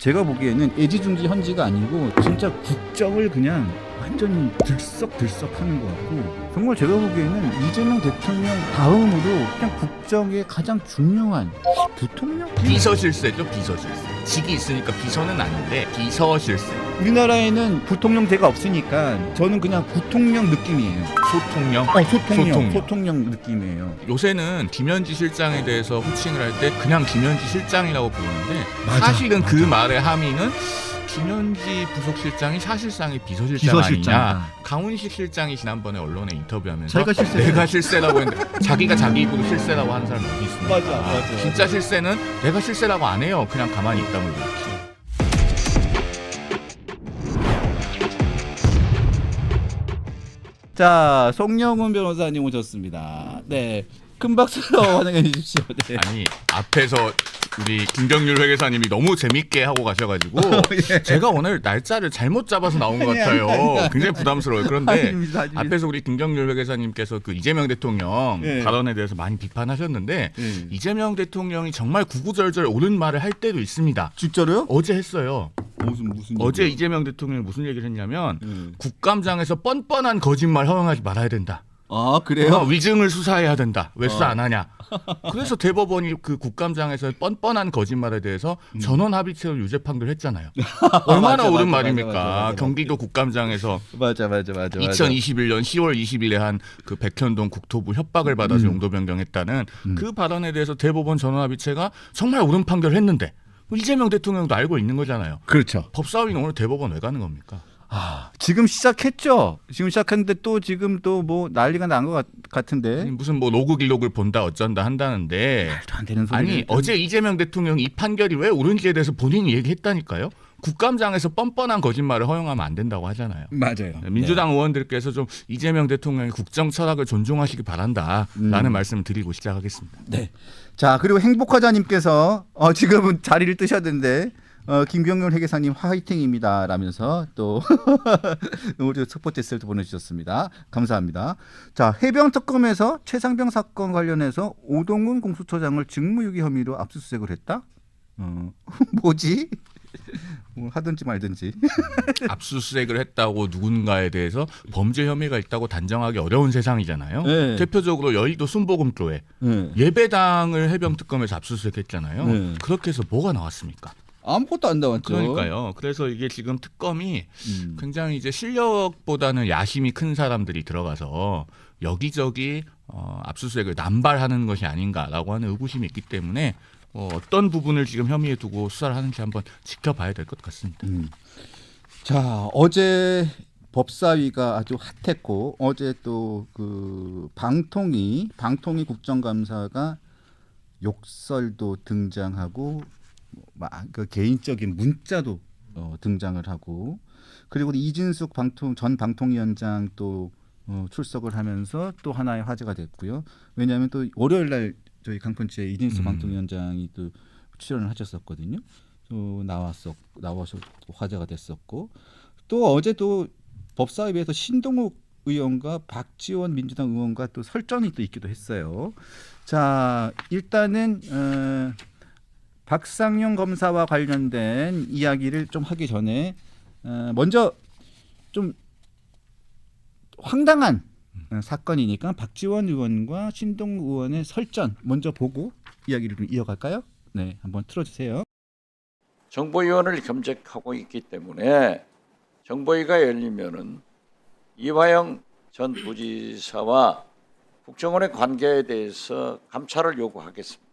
제가 보기에는 애지중지현지가 아니고 진짜 국정을 그냥 완전히 들썩들썩하는 것 같고, 정말 제가 보기에는 이재명 대통령 다음으로 그냥 국정의 가장 중요한 부통령? 비서실세죠, 비서실세. 직이 있으니까 비서는 아닌데 비서실세. 우리나라에는 부통령제가 없으니까 저는 그냥 부통령 느낌이에요. 소통령. 소통령 느낌이에요. 요새는 김현지 실장에 대해서 호칭을 할 때 그냥 김현지 실장이라고 부르는데 맞아, 사실은 그 맞아. 말의 함의는 김현지 부속실장이 사실상의 비서실장 비서실장. 아니냐. 강훈식 실장이 지난번에 언론에 인터뷰하면서 자기가 실세. 내가 실세라고 했는데 자기가 자기 입으로 실세라고 하는 사람이 어디 있습니까? 맞아. 진짜 실세는 내가 실세라고 안 해요. 그냥 가만히 있다고 그렇지. 자, 송영훈 변호사님 오셨습니다. 네, 큰 박수로 환영해 주십시오. 네. 아니 앞에서 우리 김경률 회계사님이 너무 재밌게 하고 가셔가지고 예. 제가 오늘 날짜를 잘못 잡아서 나온 것 같아요. 굉장히 부담스러워요. 그런데 아닙니다. 앞에서 우리 김경률 회계사님께서 그 이재명 대통령 예. 발언에 대해서 많이 비판하셨는데 예. 이재명 대통령이 정말 구구절절 옳은 말을 할 때도 있습니다. 진짜로요? 어제 했어요. 무슨 어제 얘기예요? 이재명 대통령이 무슨 얘기를 했냐면 국감장에서 뻔뻔한 거짓말 허용하지 말아야 된다. 아, 그래요? 위증을 수사해야 된다. 왜 수사 안 하냐? 그래서 대법원이 그 국감장에서 뻔뻔한 거짓말에 대해서 전원 합의체를 유죄 판결했잖아요. 얼마나 맞아, 옳은 맞아, 말입니까? 맞아. 경기도 국감장에서 맞아. 2021년 10월 20일에 한 그 백현동 국토부 협박을 받아서 용도 변경했다는 그 발언에 대해서 대법원 전원 합의체가 정말 옳은 판결을 했는데 이재명 대통령도 알고 있는 거잖아요. 그렇죠. 법사위는 오늘 대법원 왜 가는 겁니까? 지금 시작했죠. 지금 시작했는데 또 지금 또 뭐 난리가 난 것 같은데. 아니, 무슨 뭐 로그 기록을 본다 어쩐다 한다는데 말도 안 되는 소리. 아니 어제 이재명 대통령 이 판결이 왜 옳은지에 대해서 본인이 얘기했다니까요. 국감장에서 뻔뻔한 거짓말을 허용하면 안 된다고 하잖아요. 맞아요. 민주당 의원들께서 좀 이재명 대통령의 국정 철학을 존중하시기 바란다라는 말씀을 드리고 시작하겠습니다. 네. 자, 그리고 행복하자님께서 지금은 자리를 뜨셨는데 김경률 회계사님 화이팅입니다 라면서 또 우리 스포츠를 보내주셨습니다. 감사합니다. 자, 해병특검에서 최상병 사건 관련해서 오동훈 공수처장을 직무유기 혐의로 압수수색을 했다? 뭐지? 뭐 하든지 말든지. 압수수색을 했다고 누군가에 대해서 범죄 혐의가 있다고 단정하기 어려운 세상이잖아요. 네. 대표적으로 여의도 순복음교회 예배당을 해병특검에서 압수수색했잖아요. 네. 그렇게 해서 뭐가 나왔습니까? 아무것도 안 나왔죠. 그러니까요. 그래서 이게 지금 특검이 굉장히 이제 실력보다는 야심이 큰 사람들이 들어가서 여기저기 압수수색을 남발하는 것이 아닌가라고 하는 의구심이 있기 때문에 어떤 부분을 지금 혐의에 두고 수사를 하는지 한번 지켜봐야 될 것 같습니다. 자, 어제 법사위가 아주 핫했고 어제 또 그 방통위 국정감사가 욕설도 등장하고 그 개인적인 문자도 등장을 하고, 그리고 이진숙 전 방통위원장 또 출석을 하면서 또 하나의 화제가 됐고요. 왜냐하면 또 월요일 날 저희 강펀치에 이진숙 방통위원장이 또 출연을 하셨었거든요. 또 나와서 화제가 됐었고, 또 어제 또 법사위에서 신동욱 의원과 박지원 민주당 의원과 또 설전이 또 있기도 했어요. 자, 일단은 박상용 검사와 관련된 이야기를 좀 하기 전에 먼저 좀 황당한 사건이니까 박지원 의원과 신동욱 의원의 설전 먼저 보고 이야기를 좀 이어갈까요? 네, 한번 틀어주세요. 정보위원을 겸직하고 있기 때문에 정보위가 열리면은 이화영 전 부지사와 국정원의 관계에 대해서 감찰을 요구하겠습니다.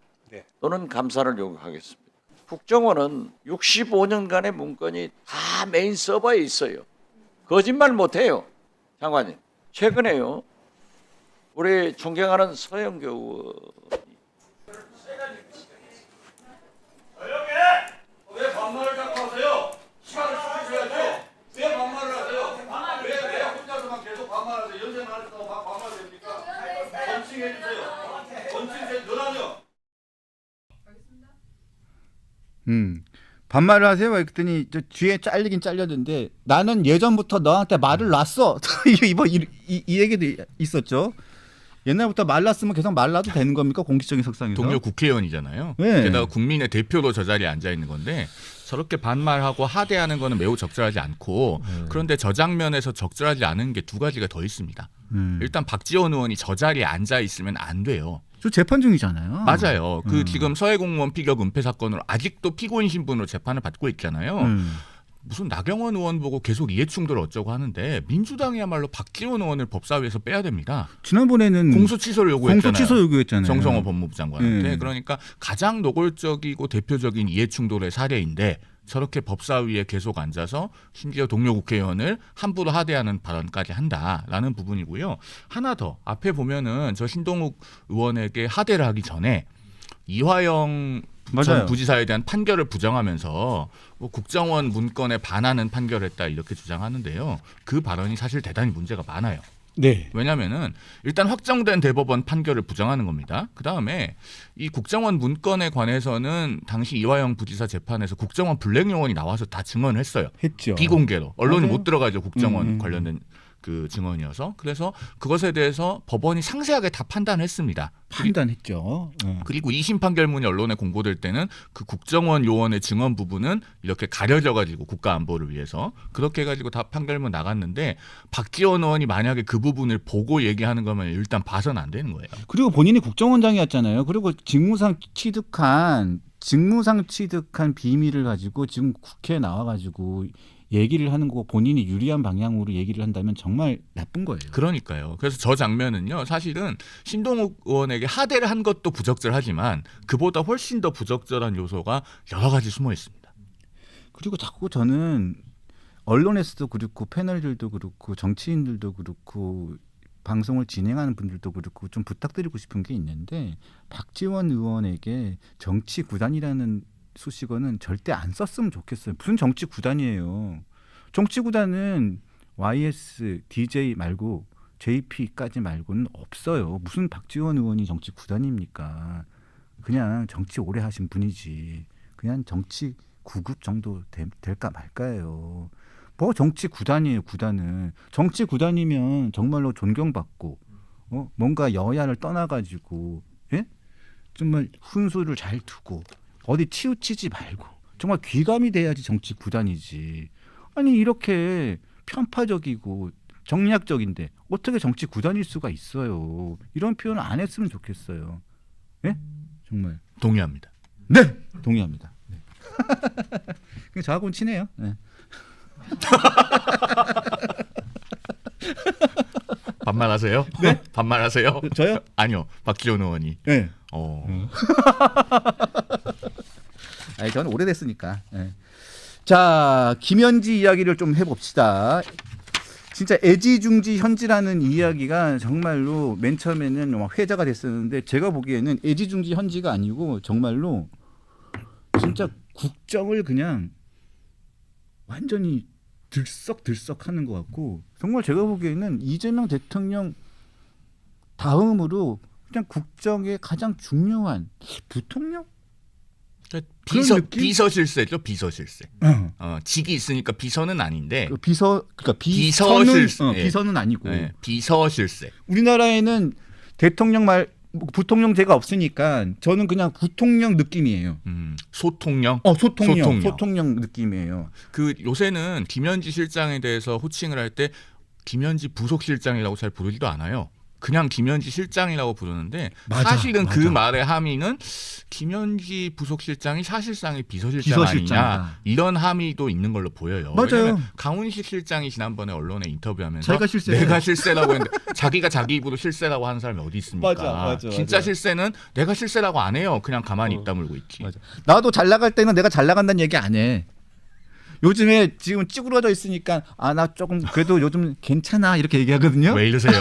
또는 감사를 요구하겠습니다. 국정원은 65년간의 문건이 다 메인 서버에 있어요. 거짓말 못해요. 장관님. 최근에요. 우리 존경하는 서영교 의원 왜 반말을 자꾸 하세요? 시간을 주셔야죠. 왜 반말을 하세요? 왜 혼자서만 계속 반말하세요? 연세 많으시다고 반말 됩니까? 건칭해 주세요. 건칭해 너라뇨. 반말을 하세요? 그랬더니 저 뒤에 잘리긴 잘렸는데 나는 예전부터 너한테 말을 놨어. 이 얘기도 있었죠. 옛날부터 말랐으면 계속 말라도 되는 겁니까? 공식적인 석상에서? 동료 국회의원이잖아요. 네. 게다가 국민의 대표로 저 자리에 앉아 있는 건데 저렇게 반말하고 하대하는 거는 매우 적절하지 않고 그런데 저 장면에서 적절하지 않은 게 두 가지가 더 있습니다. 일단 박지원 의원이 저 자리에 앉아 있으면 안 돼요. 저 재판 중이잖아요. 맞아요. 그 지금 서해공무원 피격 은폐 사건으로 아직도 피고인 신분으로 재판을 받고 있잖아요. 무슨 나경원 의원 보고 계속 이해충돌 어쩌고 하는데 민주당이야말로 박지원 의원을 법사위에서 빼야 됩니다. 지난번에는 공소 취소를 요구했잖아요. 공소 취소 요구했잖아요. 정성호 법무부 장관한테. 그러니까 가장 노골적이고 대표적인 이해충돌의 사례인데 저렇게 법사위에 계속 앉아서 심지어 동료 국회의원을 함부로 하대하는 발언까지 한다라는 부분이고요. 하나 더 앞에 보면은 저 신동욱 의원에게 하대를 하기 전에 이화영 전 부지사에 대한 판결을 부정하면서 뭐 국정원 문건에 반하는 판결을 했다 이렇게 주장하는데요. 그 발언이 사실 대단히 문제가 많아요. 네. 왜냐하면은 일단 확정된 대법원 판결을 부정하는 겁니다. 그 다음에 이 국정원 문건에 관해서는 당시 이화영 부지사 재판에서 국정원 블랙 요원이 나와서 다 증언을 했어요. 했죠. 비공개로 언론이 맞아요. 못 들어가죠. 국정원 관련된 그 증언이어서. 그래서 그것에 대해서 법원이 상세하게 다 판단했습니다. 판단했죠. 그리고 2심 판결문이 언론에 공고될 때는 그 국정원 요원의 증언 부분은 이렇게 가려져 가지고 국가 안보를 위해서 그렇게 해가지고 다 판결문 나갔는데 박지원 의원이 만약에 그 부분을 보고 얘기하는 거면 일단 봐서는 안 되는 거예요. 그리고 본인이 국정원장이었잖아요. 그리고 직무상 취득한 비밀을 가지고 지금 국회에 나와가지고 얘기를 하는 거 본인이 유리한 방향으로 얘기를 한다면 정말 나쁜 거예요. 그러니까요. 그래서 저 장면은요. 사실은 신동욱 의원에게 하대를 한 것도 부적절하지만 그보다 훨씬 더 부적절한 요소가 여러 가지 숨어 있습니다. 그리고 자꾸 저는 언론에서도 그렇고 패널들도 그렇고 정치인들도 그렇고 방송을 진행하는 분들도 그렇고 좀 부탁드리고 싶은 게 있는데 박지원 의원에게 정치 구단이라는 수식어는 절대 안 썼으면 좋겠어요. 무슨 정치 구단이에요. 정치 구단은 YS, DJ 말고 JP까지 말고는 없어요. 무슨 박지원 의원이 정치 구단입니까? 그냥 정치 오래 하신 분이지. 그냥 정치 9급 정도 될까 말까예요. 뭐 정치 구단이에요. 구단은. 정치 구단이면 정말로 존경받고 뭔가 여야를 떠나가지고 예? 정말 훈수를 잘 두고 어디 치우치지 말고 정말 귀감이 돼야지 정치 구단이지. 아니 이렇게 편파적이고 정략적인데 어떻게 정치 구단일 수가 있어요. 이런 표현을 안 했으면 좋겠어요. 예? 정말. 동의합니다. 네. 동의합니다. 네. 저하고는 친해요. 네. 반말하세요? 네? 반말하세요? 저요? 아니요. 박지원 의원이. 네. 아니 저는 오래됐으니까. 네. 자, 김현지 이야기를 좀 해봅시다. 진짜 애지중지현지라는 이야기가 정말로 맨 처음에는 막 회자가 됐었는데 제가 보기에는 애지중지현지가 아니고 정말로 진짜 국정을 그냥 완전히 들썩들썩하는 것 같고 정말 제가 보기에는 이재명 대통령 다음으로 그냥 국정의 가장 중요한 부통령? 비서실세죠. 비서실세. 직이 있으니까 비서는 아닌데 그러니까 비서실세. 비서는 아니고 네, 비서실세. 우리나라에는 대통령 부통령제가 없으니까 저는 그냥 부통령 느낌이에요. 소통령. 소통령 느낌이에요. 그 요새는 김현지 실장에 대해서 호칭을 할 때 김현지 부속실장이라고 잘 부르지도 않아요. 그냥 김현지 실장이라고 부르는데 사실은 그 말의 함의는 김현지 부속실장이 사실상의 비서실장 아니냐 이런 함의도 있는 걸로 보여요. 맞아요. 강훈식 실장이 지난번에 언론에 인터뷰하면서 자기가 내가 실세라고 했는데 자기가 자기 입으로 실세라고 하는 사람이 어디 있습니까? 맞아. 진짜 실세는 내가 실세라고 안 해요. 그냥 가만히 입 다물고 있지. 맞아. 나도 잘 나갈 때는 내가 잘 나간다는 얘기 안 해. 요즘에 지금 찌그러져 있으니까 나 조금 그래도 요즘 괜찮아 이렇게 얘기하거든요. 왜 이러세요?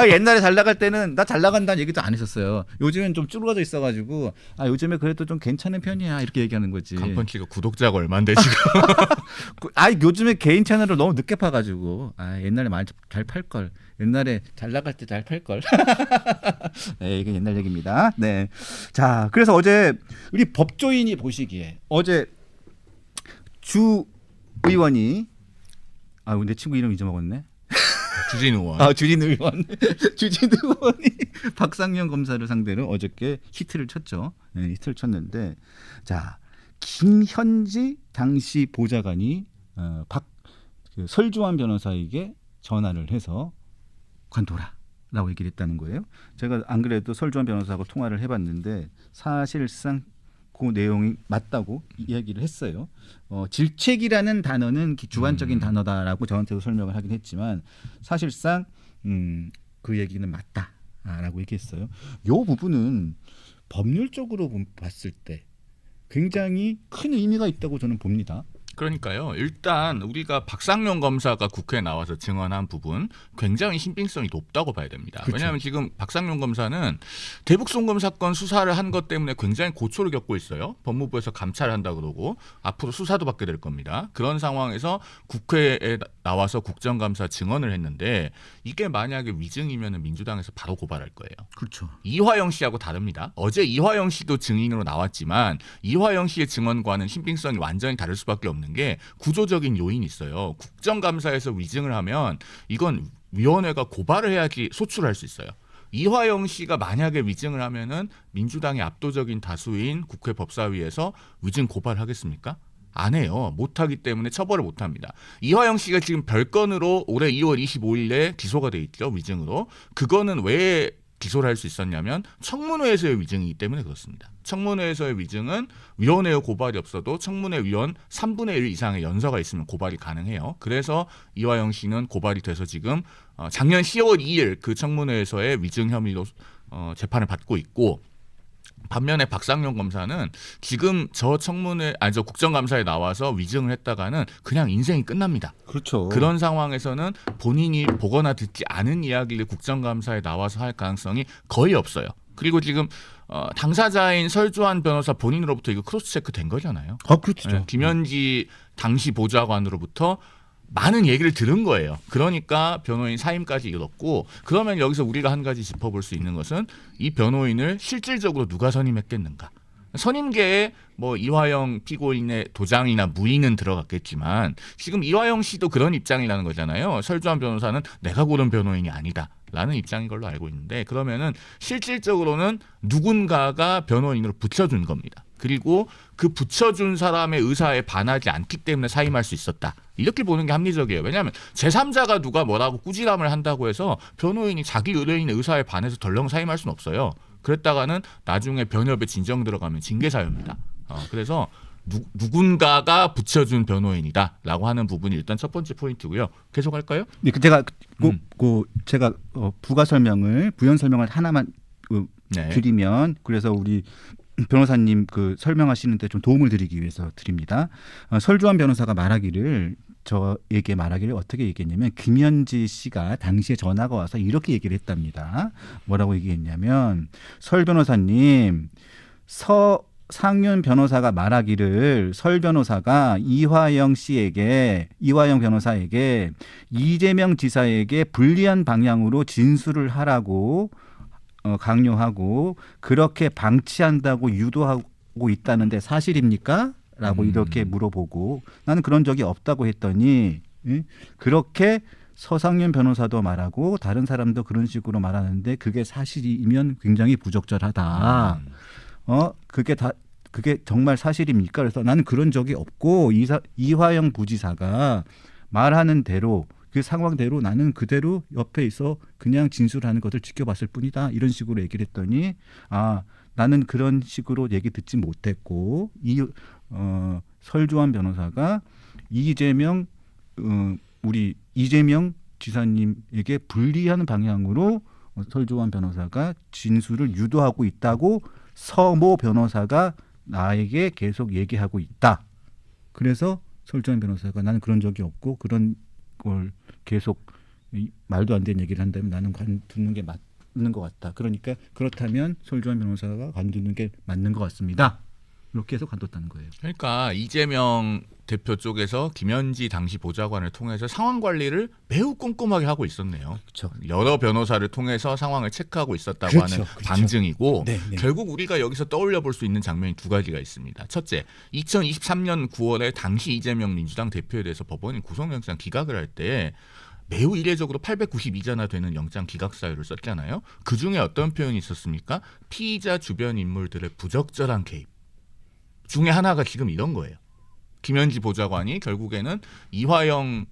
옛날에 잘 나갈 때는 나 잘 나간다는 얘기도 안 했었어요. 요즘엔 좀 찌그러져 있어가지고 요즘에 그래도 좀 괜찮은 편이야 이렇게 얘기하는 거지. 강펀치가 구독자가 얼마인데 지금? 요즘에 개인 채널을 너무 늦게 파가지고 옛날에 많이 잘 팔 걸. 옛날에 잘 나갈 때 잘 팔 걸. 네, 이게 옛날 얘기입니다. 네. 자, 그래서 어제 우리 법조인이 보시기에 어제 주 의원이 내 친구 이름 잊어먹었네. 주진우 의원. 주진우 의원이 박상현 검사를 상대로 어저께 히트를 쳤죠. 네, 히트를 쳤는데 자 김현지 당시 보좌관이 그 설주환 변호사에게 전화를 해서 관둬라라고 얘기를 했다는 거예요. 제가 안 그래도 설주환 변호사하고 통화를 해봤는데 사실상 그 내용이 맞다고 이야기를 했어요. 질책이라는 단어는 주관적인 단어다라고 저한테도 설명을 하긴 했지만 사실상 그 얘기는 맞다라고 얘기했어요. 이 부분은 법률적으로 봤을 때 굉장히 큰 의미가 있다고 저는 봅니다. 그러니까요. 일단 우리가 박상용 검사가 국회에 나와서 증언한 부분 굉장히 신빙성이 높다고 봐야 됩니다. 그렇죠. 왜냐하면 지금 박상용 검사는 대북 송금 사건 수사를 한 것 때문에 굉장히 고초를 겪고 있어요. 법무부에서 감찰을 한다고 그러고 앞으로 수사도 받게 될 겁니다. 그런 상황에서 국회에 나와서 국정감사 증언을 했는데 이게 만약에 위증이면 민주당에서 바로 고발할 거예요. 그렇죠. 이화영 씨하고 다릅니다. 어제 이화영 씨도 증인으로 나왔지만 이화영 씨의 증언과는 신빙성이 완전히 다를 수밖에 없는 게 구조적인 요인이 있어요. 국정감사에서 위증을 하면 이건 위원회가 고발을 해야지 소출할 수 있어요. 이화영 씨가 만약에 위증을 하면은 민주당의 압도적인 다수인 국회 법사위에서 위증 고발하겠습니까? 안 해요. 못하기 때문에 처벌을 못합니다. 이화영 씨가 지금 별건으로 올해 2월 25일에 기소가 돼 있죠. 위증으로. 그거는 왜 기소를 할 수 있었냐면 청문회에서의 위증이기 때문에 그렇습니다. 청문회에서의 위증은 위원회의 고발이 없어도 청문회 위원 3분의 1 이상의 연서가 있으면 고발이 가능해요. 그래서 이화영 씨는 고발이 돼서 지금 작년 10월 2일 그 청문회에서의 위증 혐의로 재판을 받고 있고 반면에 박상용 검사는 지금 저 국정감사에 나와서 위증을 했다가는 그냥 인생이 끝납니다. 그렇죠. 그런 상황에서는 본인이 보거나 듣지 않은 이야기를 국정감사에 나와서 할 가능성이 거의 없어요. 그리고 지금 당사자인 설주환 변호사 본인으로부터 이거 크로스 체크 된 거잖아요. 그렇죠. 네, 김현지 당시 보좌관으로부터 많은 얘기를 들은 거예요. 그러니까 변호인 사임까지 이뤘고 그러면 여기서 우리가 한 가지 짚어볼 수 있는 것은 이 변호인을 실질적으로 누가 선임했겠는가. 선임계에 뭐 이화영 피고인의 도장이나 무인은 들어갔겠지만 지금 이화영 씨도 그런 입장이라는 거잖아요. 설주환 변호사는 내가 고른 변호인이 아니다. 라는 입장인 걸로 알고 있는데 그러면은 실질적으로는 누군가가 변호인으로 붙여준 겁니다. 그리고 그 붙여준 사람의 의사에 반하지 않기 때문에 사임할 수 있었다. 이렇게 보는 게 합리적이에요. 왜냐하면 제3자가 누가 뭐라고 꾸지람을 한다고 해서 변호인이 자기 의뢰인의 의사에 반해서 덜렁 사임할 수는 없어요. 그랬다가는 나중에 변협에 진정 들어가면 징계 사유입니다. 그래서 누군가가 붙여준 변호인이다라고 하는 부분이 일단 첫 번째 포인트고요. 계속할까요? 네, 제가 부연 설명을 하나만 네. 드리면 그래서 우리 변호사님 그 설명하시는데 좀 도움을 드리기 위해서 드립니다. 설주환 변호사가 저에게 말하기를 어떻게 얘기했냐면 김현지 씨가 당시에 전화가 와서 이렇게 얘기를 했답니다. 뭐라고 얘기했냐면 설 변호사님 상윤 변호사가 말하기를 설 변호사가 이화영 변호사에게 이재명 지사에게 불리한 방향으로 진술을 하라고 강요하고 그렇게 방치한다고 유도하고 있다는데 사실입니까? 라고 이렇게 물어보고 나는 그런 적이 없다고 했더니 그렇게 서상윤 변호사도 말하고 다른 사람도 그런 식으로 말하는데 그게 사실이면 굉장히 부적절하다. 그게 정말 사실입니까? 그래서 나는 그런 적이 없고 이화영 부지사가 말하는 대로 그 상황대로 나는 그대로 옆에 있어 그냥 진술하는 것을 지켜봤을 뿐이다. 이런 식으로 얘기를 했더니 나는 그런 식으로 얘기 듣지 못했고 설주환 변호사가 우리 이재명 지사님에게 불리한 방향으로 설주환 변호사가 진술을 유도하고 있다고 서모 변호사가 나에게 계속 얘기하고 있다. 그래서 설주환 변호사가 나는 그런 적이 없고 그런 걸 계속 말도 안 되는 얘기를 한다면 나는 관두는 게 맞는 것 같다. 그러니까 그렇다면 설주환 변호사가 관두는 게 맞는 것 같습니다. 이렇게 해서 관뒀다는 거예요. 그러니까 이재명 대표 쪽에서 김현지 당시 보좌관을 통해서 상황 관리를 매우 꼼꼼하게 하고 있었네요. 그렇죠. 여러 변호사를 통해서 상황을 체크하고 있었다고 그렇죠. 하는 그렇죠. 방증이고 네. 결국 우리가 여기서 떠올려 볼 수 있는 장면이 두 가지가 있습니다. 첫째, 2023년 9월에 당시 이재명 민주당 대표에 대해서 법원이 구속영장 기각을 할 때 매우 이례적으로 892자나 되는 영장 기각 사유를 썼잖아요. 그 중에 어떤 표현이 있었습니까? 피의자 주변 인물들의 부적절한 개입 중에 하나가 지금 이런 거예요. 김현지 보좌관이 결국에는 이화영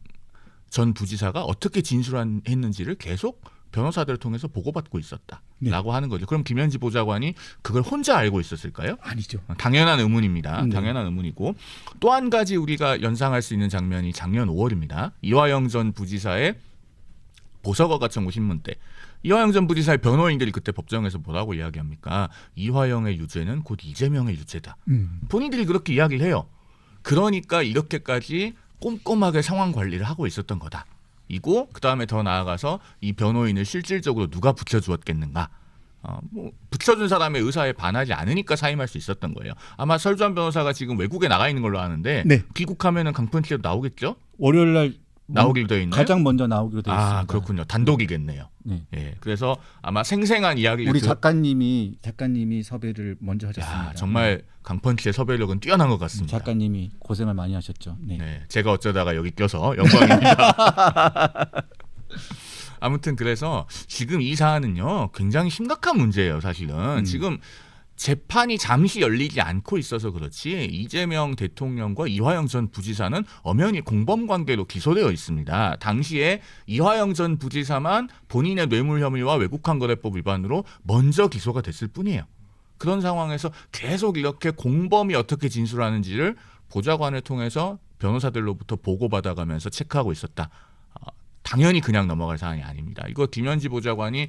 전 부지사가 어떻게 진술했는지를 계속 변호사들을 통해서 보고받고 있었다라고 하는 거죠. 그럼 김현지 보좌관이 그걸 혼자 알고 있었을까요? 아니죠. 당연한 의문입니다. 네. 당연한 의문이고 또 한 가지 우리가 연상할 수 있는 장면이 작년 5월입니다. 이화영 전 부지사의 보석어가 청구 신문 때 이화영 전 부지사의 변호인들이 그때 법정에서 뭐라고 이야기합니까? 이화영의 유죄는 곧 이재명의 유죄다. 본인들이 그렇게 이야기를 해요. 그러니까 이렇게까지 꼼꼼하게 상황 관리를 하고 있었던 거다. 이고 그다음에 더 나아가서 이 변호인을 실질적으로 누가 붙여주었겠는가? 붙여준 사람의 의사에 반하지 않으니까 사임할 수 있었던 거예요. 아마 설주한 변호사가 지금 외국에 나가 있는 걸로 아는데 네. 귀국하면 강펀치로 나오겠죠? 월요일 날 나오기로 되어 있나요? 가장 먼저 나오기로 되어 있습니다. 아 그렇군요. 단독이겠네요. 네. 예, 그래서 아마 생생한 이야기를 우리 작가님이 섭외를 먼저 하셨습니다. 야, 정말 강펀치의 섭외력은 뛰어난 것 같습니다. 작가님이 고생을 많이 하셨죠. 네. 네, 제가 어쩌다가 여기 껴서 영광입니다. 아무튼 그래서 지금 이 사안은요 굉장히 심각한 문제예요. 사실은 지금 재판이 잠시 열리지 않고 있어서 그렇지 이재명 대통령과 이화영 전 부지사는 엄연히 공범 관계로 기소되어 있습니다. 당시에 이화영 전 부지사만 본인의 뇌물 혐의와 외국환거래법 위반으로 먼저 기소가 됐을 뿐이에요. 그런 상황에서 계속 이렇게 공범이 어떻게 진술하는지를 보좌관을 통해서 변호사들로부터 보고받아가면서 체크하고 있었다. 당연히 그냥 넘어갈 사안이 아닙니다. 이거 김현지 보좌관이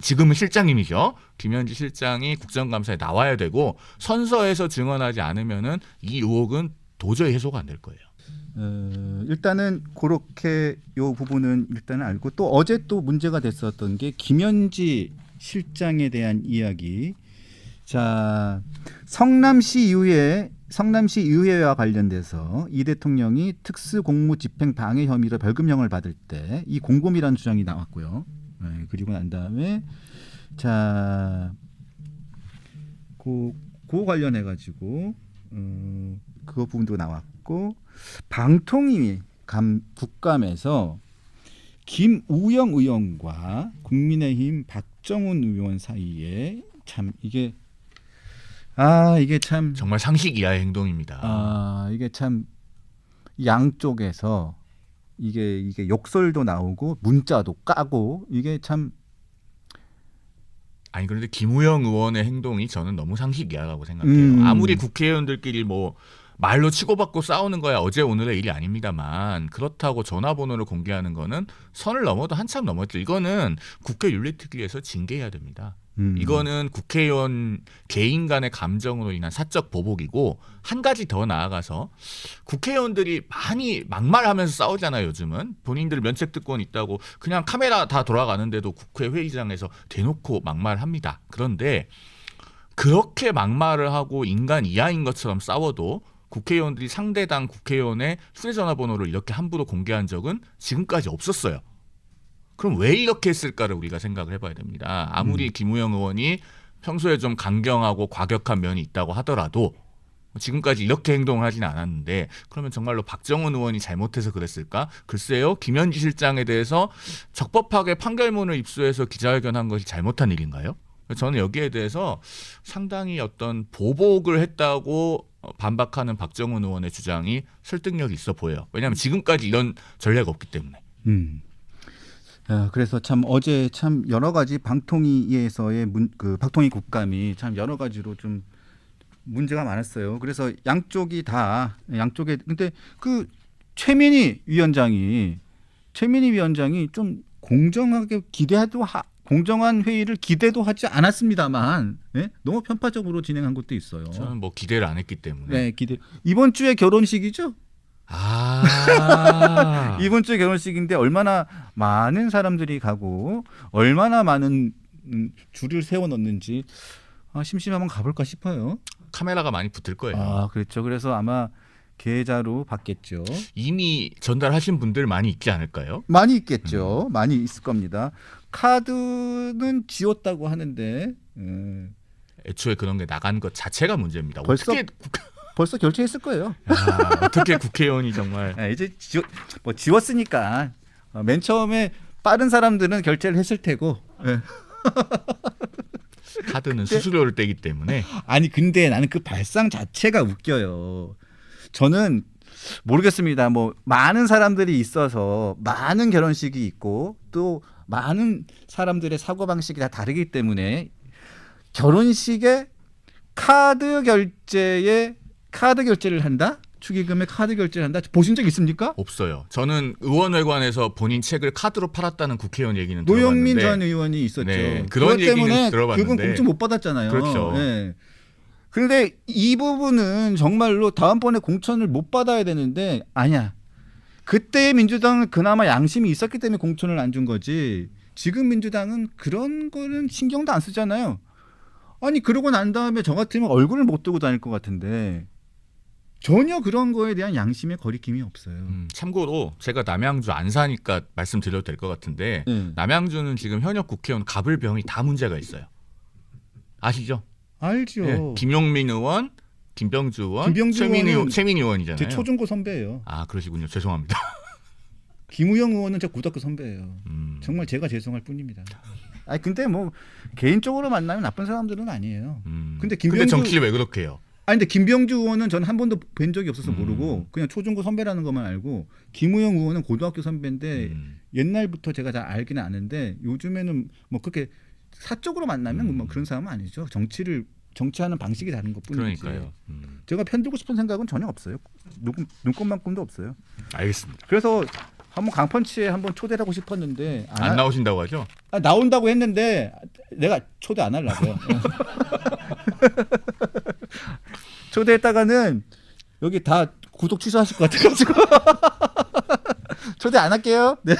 지금은 실장님이죠. 김현지 실장이 국정감사에 나와야 되고 선서에서 증언하지 않으면은 이 의혹은 도저히 해소가 안 될 거예요. 일단은 그렇게 요 부분은 일단은 알고 또 어제 또 문제가 됐었던 게 김현지 실장에 대한 이야기. 자, 성남시 의회와 관련돼서 이 대통령이 특수공무집행 방해 혐의로 벌금형을 받을 때 이 공범이라는 주장이 나왔고요. 네, 그리고 난 다음에 자, 그 관련해 가지고 그 부분도 나왔고 방통위 국감에서 김우영 의원과 국민의힘 박정훈 의원 사이에 참 이게 참 정말 상식 이하의 행동입니다. 이게 참 양쪽에서 이게 욕설도 나오고 문자도 까고 이게 참 아니 그런데 김우영 의원의 행동이 저는 너무 상식 이하라고 생각해요. 아무리 국회의원들끼리 뭐 말로 치고받고 싸우는 거야 어제 오늘의 일이 아닙니다만 그렇다고 전화번호를 공개하는 거는 선을 넘어도 한참 넘었죠. 이거는 국회 윤리특위에서 징계해야 됩니다. 이거는 국회의원 개인 간의 감정으로 인한 사적 보복이고 한 가지 더 나아가서 국회의원들이 많이 막말하면서 싸우잖아요. 요즘은 본인들 면책특권 있다고 그냥 카메라 다 돌아가는데도 국회 회의장에서 대놓고 막말합니다. 그런데 그렇게 막말을 하고 인간 이하인 것처럼 싸워도 국회의원들이 상대당 국회의원의 휴대전화번호를 이렇게 함부로 공개한 적은 지금까지 없었어요. 그럼 왜 이렇게 했을까를 우리가 생각을 해봐야 됩니다. 아무리 김우영 의원이 평소에 좀 강경하고 과격한 면이 있다고 하더라도 지금까지 이렇게 행동을 하지는 않았는데 그러면 정말로 박정훈 의원이 잘못해서 그랬을까? 글쎄요. 김현지 실장에 대해서 적법하게 판결문을 입수해서 기자회견한 것이 잘못한 일인가요? 저는 여기에 대해서 상당히 어떤 보복을 했다고 반박하는 박정훈 의원의 주장이 설득력이 있어 보여요. 왜냐하면 지금까지 이런 전례가 없기 때문에. 그래서 참 어제 참 여러 가지 방통위에서의 방통위 국감이 참 여러 가지로 좀 문제가 많았어요. 그래서 양쪽에 근데 그 최민희 위원장이 좀 공정하게 공정한 회의를 기대도 하지 않았습니다만 너무 편파적으로 진행한 것도 있어요. 저는 뭐 기대를 안 했기 때문에. 네, 이번 주에 결혼식이죠? 이번 주에 결혼식인데 얼마나 많은 사람들이 가고 얼마나 많은 줄을 세워놓는지 심심하면 가볼까 싶어요. 카메라가 많이 붙을 거예요. 그렇죠. 그래서 아마 계좌로 받겠죠. 이미 전달하신 분들 많이 있지 않을까요? 많이 있겠죠. 많이 있을 겁니다. 카드는 지웠다고 하는데 애초에 그런 게 나간 것 자체가 문제입니다. 벌써 결제했을 거예요. 어떻게 국회의원이 정말 이제 지웠으니까 맨 처음에 빠른 사람들은 결제를 했을 테고. 예. 카드는 수수료를 떼기 때문에. 아니 근데 나는 그 발상 자체가 웃겨요. 저는 모르겠습니다. 뭐 많은 사람들이 있어서 많은 결혼식이 있고 또 많은 사람들의 사고방식이 다 다르기 때문에 결혼식에 카드 결제를 한다? 축의금에 카드 결제를 한다? 보신 적 있습니까? 없어요. 저는 의원회관에서 본인 책을 카드로 팔았다는 국회의원 얘기는 노영민 들어봤는데 전 의원이 있었죠. 네, 그것 그런 얘기는 때문에 들어봤는데. 그분 공천 못 받았잖아요. 그렇죠. 네. 그런데 이 부분은 정말로 다음번에 공천을 못 받아야 되는데 아니야. 그때 민주당은 그나마 양심이 있었기 때문에 공천을 안 준 거지. 지금 민주당은 그런 거는 신경도 안 쓰잖아요. 아니 그러고 난 다음에 저 같으면 얼굴을 못 두고 다닐 것 같은데 전혀 그런 거에 대한 양심의 거리낌이 없어요. 참고로 제가 남양주 안 사니까 말씀드려도 될 것 같은데 네. 남양주는 지금 현역 국회의원 가불병이 다 문제가 있어요. 아시죠? 알죠. 예, 김용민 의원, 김병주 의원, 김병주 최민희 의원은 의원이잖아요. 제 초중고 선배예요. 아 그러시군요. 죄송합니다. 김우영 의원은 제 고등학교 선배예요. 정말 제가 죄송할 뿐입니다. 아니 근데 뭐 개인적으로 만나면 나쁜 사람들은 아니에요. 근데 근데 정치를 왜 그렇게 해요? 아니 근데 김병주 의원은 저는 한 번도 뵌 적이 없어서 모르고 그냥 초중고 선배라는 것만 알고 김우영 의원은 고등학교 선배인데 옛날부터 제가 다 알기는 아는데 요즘에는 뭐 그렇게 사적으로 만나면 뭐 그런 사람은 아니죠. 정치하는 방식이 다른 것뿐이지. 그러니까요. 제가 편들고 싶은 생각은 전혀 없어요. 눈꼽만큼도 없어요. 알겠습니다. 그래서 한번 강펀치에 한번 초대를 하고 싶었는데 안 나오신다고 하죠? 나온다고 했는데 내가 초대 안 하려고요. 초대했다가는 여기 다 구독 취소하실 것 같아가지고 초대 안 할게요. 네.